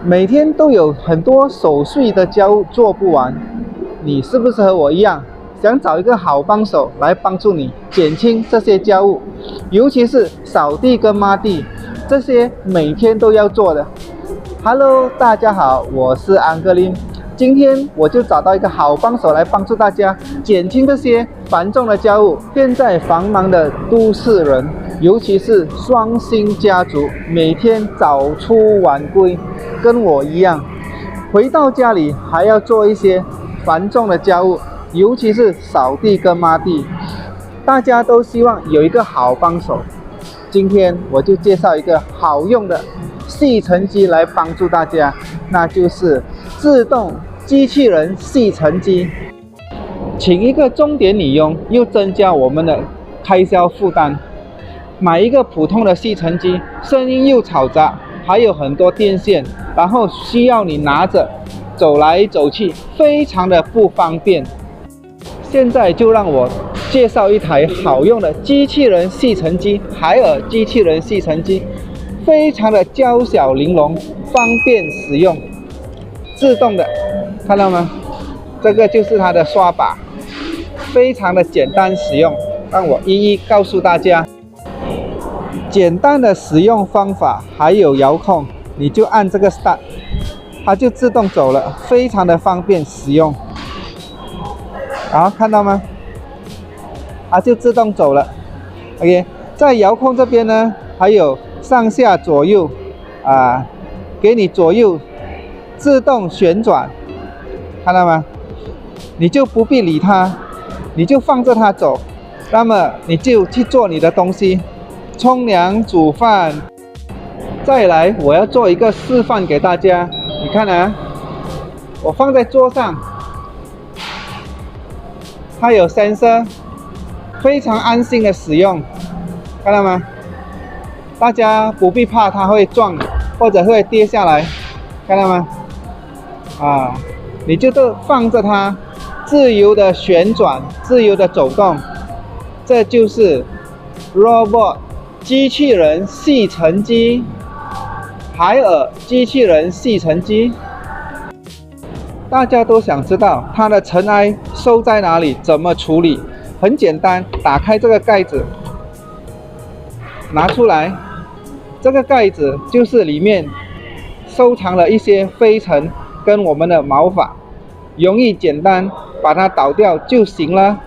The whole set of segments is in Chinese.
每天都有很多琐碎的家务做不完，你是不是和我一样，想找一个好帮手来帮助你减轻这些家务，尤其是扫地跟抹地，这些每天都要做的。Hello， 大家好，我是安格林。今天我就找到一个好帮手来帮助大家减轻这些繁重的家务。现在繁忙的都市人，尤其是双薪家族，每天早出晚归，跟我一样，回到家里还要做一些繁重的家务，尤其是扫地跟抹地。大家都希望有一个好帮手，今天我就介绍一个好用的吸尘机来帮助大家，那就是自动机器人吸尘机。请一个重点女佣又增加我们的开销负担，买一个普通的吸尘机，声音又嘈杂，还有很多电线，然后需要你拿着走来走去，非常的不方便。现在就让我介绍一台好用的机器人吸尘机，海尔机器人吸尘机，非常的娇小玲珑，方便使用，自动的，看到吗？这个就是它的刷把，非常的简单使用，让我一一告诉大家。简单的使用方法还有遥控，你就按这个 start， 它就自动走了，非常的方便使用。好，看到吗？它就自动走了。OK， 在遥控这边呢，还有上下左右给你左右自动旋转，看到吗？你就不必理它，你就放着它走，那么你就去做你的东西，冲凉、煮饭。再来，我要做一个示范给大家，你看啊，我放在桌上，它有 sensor， 非常安心的使用，看到吗？大家不必怕它会撞或者会跌下来，看到吗？你就放着它，自由的旋转，自由的走动，这就是 robot 机器人吸尘机，海尔机器人吸尘机。大家都想知道它的尘埃收在哪里，怎么处理？很简单，打开这个盖子，拿出来，这个盖子就是里面收藏了一些飞尘跟我们的毛发，容易简单，把它倒掉就行了。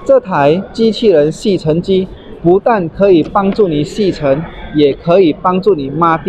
这台机器人吸尘机不但可以帮助你吸尘，也可以帮助你抹地。